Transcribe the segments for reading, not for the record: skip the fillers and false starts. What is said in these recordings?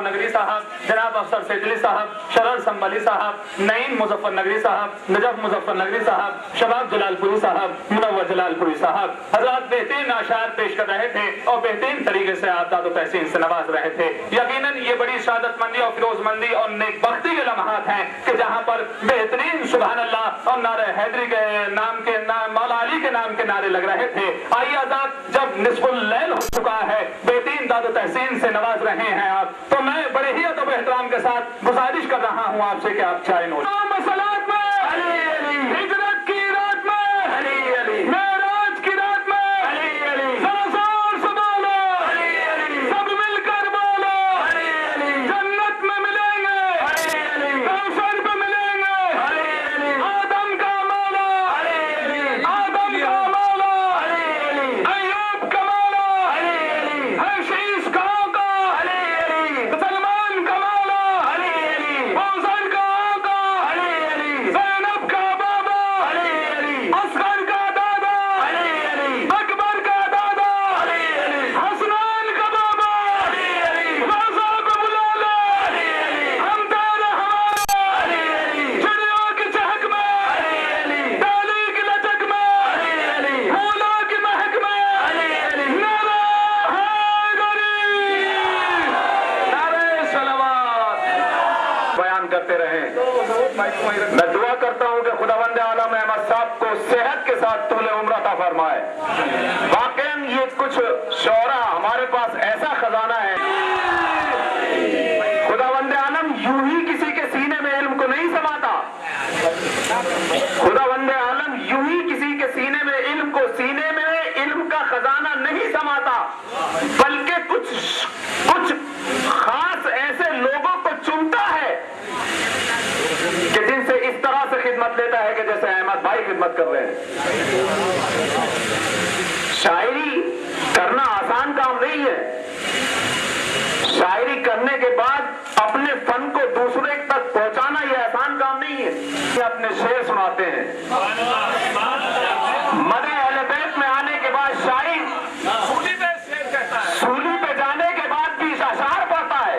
मुजफ्फरनगरी साहब, जनाब अफसर सेजली साहब, शरर संबली साहब, नईम मुजफ्फरनगरी साहब, नजफ मुजफ्फरनगरी साहब, शबाब जलालपुरी साहब, मुनव्वर जलालपुरी साहब, हजरत बेहतरीन आशार पेश कर रहे थे और बेहतरीन तरीके से आप दादो तहसीन से नवाज रहे थे। यकीनन ये बड़ी शादतमंदी और फिरोजमंदी और नेकबख्ती के लम्हात हैं कि जहाँ पर बेहतरीन सुभान अल्लाह और नारे हैदरी के नाम के मौला अली के नाम के नारे लग रहे थे। आइए आजाद, जब निस्फुल लैल हो चुका है, बेहतरीन दादो तहसीन से नवाज रहे हैं आप, तो मैं बड़े ही अदब एहतराम के साथ गुजारिश कर रहा हूँ आपसे कि आप चाय नोट करते रहें। मैं दुआ करता हूं कि खुदावंद आलम अहमद साहब को सेहत के साथ तूले उम्र अता फरमाए। वाकई ये कुछ शौरा हमारे पास ऐसा खजाना है, खुदावंद आलम यूं ही किसी के सीने में इल्म को नहीं समाता। खुदावंद आलम यूं ही किसी के सीने में इल्म का खजाना नहीं समाता, बल्कि कुछ खास ऐसे लोगों को चुनता है कि जिनसे इस तरह से खिदमत लेता है कि जैसे अहमद भाई खिदमत कर रहे हैं। शायरी करना आसान काम नहीं है। शायरी करने के बाद अपने फन को दूसरे तक पहुंचाना यह आसान काम नहीं है। ये अपने शेर सुनाते हैं। मदे अहले बैत में आने के बाद शायर सूली पे शेर कहता है, सूली पे जाने के बाद भी अशार पढ़ता है।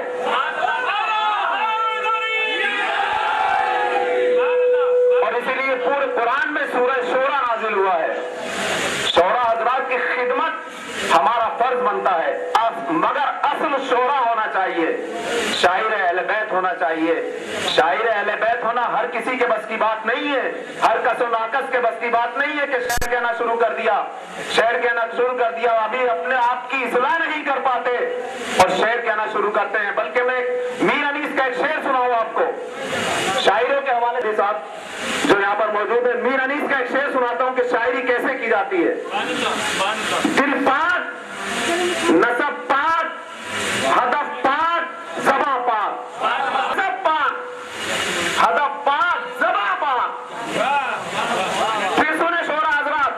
और इसीलिए पूरे कुरान में सूरह शोरा नाजिल हुआ है। शोरा हजरात की खिदमत हमारा फर्ज बनता है, मगर असल शोरा होना चाहिए, शायर अहले बैत होना चाहिए। शायर अहले बैत होना हर किसी के बस की बात नहीं है, हर कसो नाकस के बस की बात नहीं है कि शेर कहना शुरू कर दिया, अभी अपने आप की इस्लाह नहीं कर पाते और शेर कहना शुरू करते हैं। बल्कि मैं मीर अनीस का एक शेर सुनाऊं आपको, शायरों के हवाले से साहब जो यहाँ पर मौजूद है। मीर अनीस का एक शेर सुनाता हूँ कि शायरी कैसे की जाती है। दिल पाक, नसब पाक, हदफ पाक, ज़बा पाक, नसब पाक, हदफ पाक, ज़बा पाक। फिर सुने शोरा हजरात,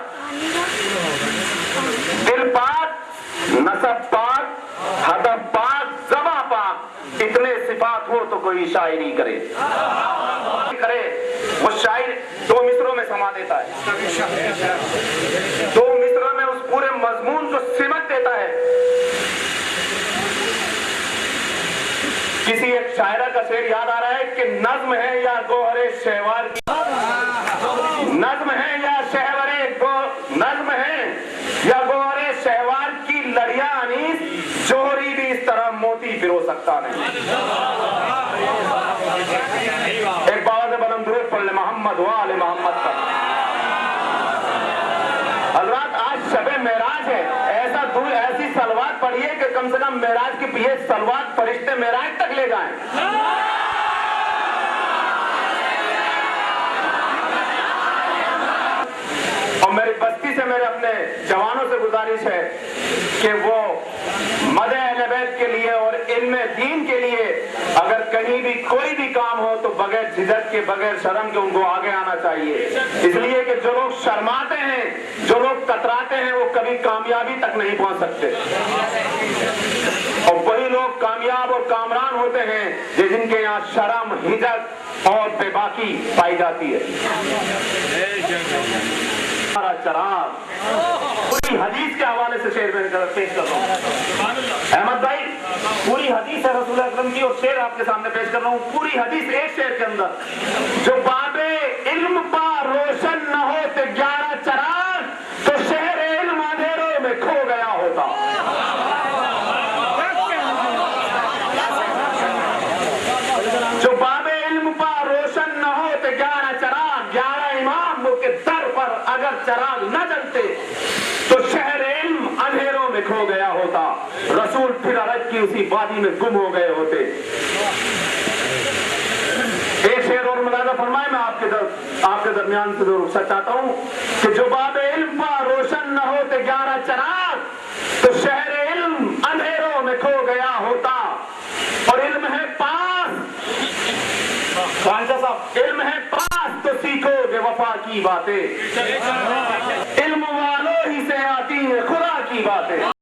दिल पाक, नसब पाक, हदफ पाक, ज़बा पाक। इतने सिफात हो तो कोई शायरी करे। वो शायर दो मिसरों में समा देता है, दो मिसरों में उस पूरे मजमून को सिमट देता है। किसी एक शायरा का शेर याद आ रहा है कि नज्म है या गोहरे शहवार की, नज्म है या नज्म है या गोहरे शहवार की लड़िया अनीस, जोहरी भी इस तरह मोती पिरो सकता नहीं। एक बाबा से बलंद दुरूद पढ़ ले मोहम्मद व आले मोहम्मद पर। हज़रात आज शबे मेराज है, ऐसी सलवात पढ़िए कि कम से कम मेराज की ये सलवात फरिश्ते मेराज तक ले जाएं। और मेरी बस्ती से मेरे अपने जवानों से गुजारिश है कि वो मदे अहले बैत के लिए और इल्मे दीन के लिए अगर कहीं भी कोई भी काम हो तो बगैर झिझक के, बगैर शर्म के उनको आगे आना चाहिए। इसलिए कि जो लोग शर्माते हैं, जो लोग कतराते हैं, वो कभी कामयाबी तक नहीं पहुंच सकते। और वही लोग कामयाब और कामरान होते हैं जिनके यहाँ शर्म, हिजक और बेबाकी पाई जाती है। चराग पूरी हदीस के हवाले से शेर में पेश कर रहा हूं। अहमद भाई पूरी पूरी हदीस है रसूल अकरम की और शेर आपके सामने पेश कर रहा हूँ। पूरी हदीस एक शेर के अंदर, जो बाबे इल्म पा रोशन न होते 11 चराग, तो शहर इल्म अंधेरों में खो गया होता। जो बाबे इल्म पा रोशन न होते 11 चराग, 11 इमाम के दर पर अगर चराग न जलते तो शहर इल्म अंधेरों में खो गया होता। रसूल फिर अरब की उसी वादी में गुम हो गए होते। एक शेर और मुलाजा फरमाए, मैं आपके दरमियान से रुखसत चाहता हूं कि जो बाबे इल्म पा रोशन न होते 11 चराग, तो शहर इल्म अंधेरों में खो गया होता। और इल्म है पास, खानसा साहब, इल्म है पास तो सीखोगे वफा की बातें, इल्म वालों ही से आती है खुदा की बातें।